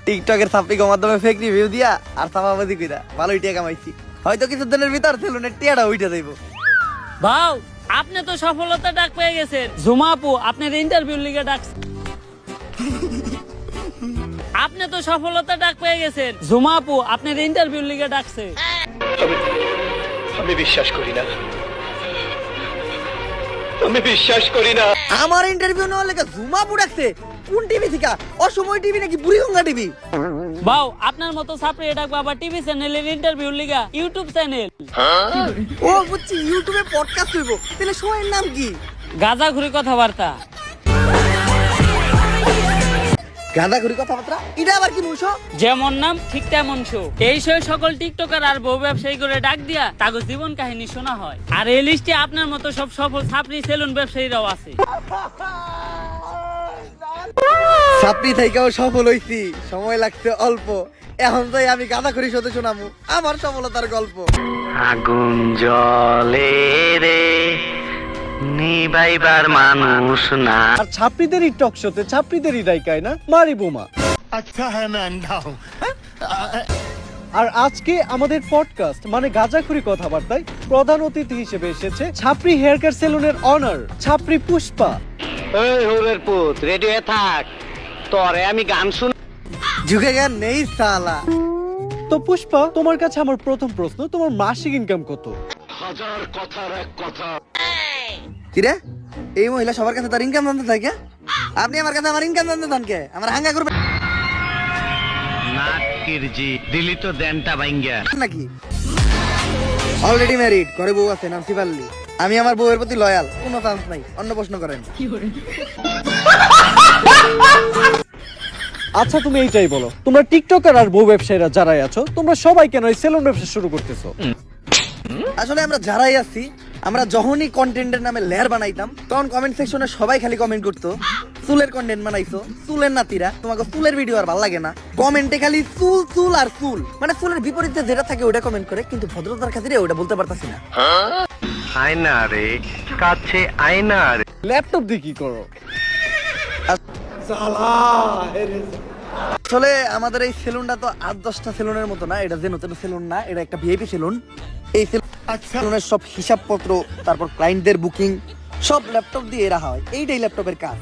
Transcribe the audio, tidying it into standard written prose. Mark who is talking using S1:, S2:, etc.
S1: টিকটকের সাপ্লিকের মাধ্যমে fake review দিয়া আর সামাবাদি কইরা ভালোই টাকা কামাইছি। হয়তো কিছুদিনের ভিতর সেলুনের টিয়াটা উইঠা যাইব।
S2: ভাও আপনি তো সফলতা ডাক পেয়ে গেছেন। ঝুমা আপু আপনার ইন্টারভিউ লিগে ডাকছে। আপনি তো সফলতা ডাক পেয়ে গেছেন। ঝুমা আপু আপনার ইন্টারভিউ লিগে ডাকছে।
S3: আমি বিশ্বাস করি না, আমি বিশ্বাস করি না।
S1: আমার ইন্টারভিউ নেওয়ার লেগে ঝুমা আপু ডাকছে? কোন টিভি থেকে? অসময় টিভি নাকি বুড়িগঙ্গা টিভি?
S2: ভাও আপনার মতো ছাত্রী ডাকবো আবার টিভি চ্যানেলের ইন্টারভিউ লিগা ইউটিউব চ্যানেল।
S1: ও বুঝছি, ইউটিউবে পডকাস্ট হইব। তাহলে শোয়ের নাম কি?
S2: গাঁজাখুরি কথাবার্তা।
S1: গাঁদাখুরি কথাবার্তা? এটা আবার কি বলছো?
S2: যেমন নাম ঠিক তেমন শো। এই শো সকল টিকটকার আর বউ ব্যবসায়ী করে ডাক দিয়া তাগো জীবন কাহিনী শোনা হয়। আর এই লিস্টে আপনার মতো সব সফল ছাত্রী সেলুন ব্যবসায়ীরাও আছে।
S1: ছাত্রী থেকেও সফল হইছি, সময় লাগছে অল্প। এখন যাই আমি গাঁদাখুরি শোতে শোনামু আমার সফলতার গল্প।
S4: আগুন জ্বলে রে নিবাইবার মানুষ না।
S5: আর ছাত্রীদেরই টক শোতে ছাত্রীদেরই রাইকায় না মারি বোমা।
S3: আচ্ছা হ্যাঁ না নাও।
S5: আর আজকে আমাদের পডকাস্ট মানে গাঁজাখুরি কথাবার্তায় প্রধান অতিথি হিসেবে এসেছে ছাপরি হেয়ার কেয়ার সেলুনের অনার ছাপরি পুষ্পা।
S4: এই হোরের পুত রেডি হয়ে থাক, তোরে আমি গান শুন।
S1: ঝুঁকে জ্ঞান নেই সালা।
S5: তো পুষ্পা, তোমার কাছে আমার প্রথম প্রশ্ন, তোমার মাসিক ইনকাম কত?
S3: হাজার কথার এক কথা।
S1: কিরে, এই মহিলা সবার কাছে তার ইনকাম জানতে থাকে? আপনি আমার কাছে আমার ইনকাম জানতে চান কে? আমার হাঙ্গা করবে
S4: নাটকিরজি দিলি তো দেনটা ভাঙ্গা
S1: নাকি? অলরেডি ম্যারিড, ঘরে বউ আছে, নাম শিবাল্লি। আমি আমার বউয়ের প্রতি লয়াল, কোনো চান্স নাই। অন্য প্রশ্ন করেন।
S5: আচ্ছা তুমি এইটাই বলো, তোমরা টিকটকার আর বউ ব্যবসায়ীরা যারাই আছো, তোমরা সবাই কেন এই সেলুন ব্যবসা শুরু করতেছো?
S1: আসলে আমরা যারাই আছি, আমরা যখনই কন্টেন্টের নামে লেয়ার বানাইতাম, তখন কমেন্ট সেকশনে সবাই খালি কমেন্ট করতো, চুলের কন্টেন্ট বানাইছো, চুলের নাতিরা, তোমাকে চুলের ভিডিও আর ভালো লাগে না। কমেন্টে খালি চুল চুল আর চুল, মানে চুলের বিপরীতে যেটা থাকে ওটা কমেন্ট করে, কিন্তু ভদ্রতার খাতিরে ওটা বলতে পারতাছি না।
S4: আয়না রে কাছে আয়না রে।
S5: ল্যাপটপ দিয়ে কি করো?
S1: আসলে আমাদের এই সেলুনটা তো 8-10টা সেলুনের মতো না। এটা যে নতুন সেলুন না, এটা একটা ভিআইপি সেলুন। এই সেলুনের সব হিসাবপত্র, তারপর ক্লায়েন্টদের বুকিং সব ল্যাপটপ দিয়ে রাখা হয়। এইটাই ল্যাপটপের কাজ।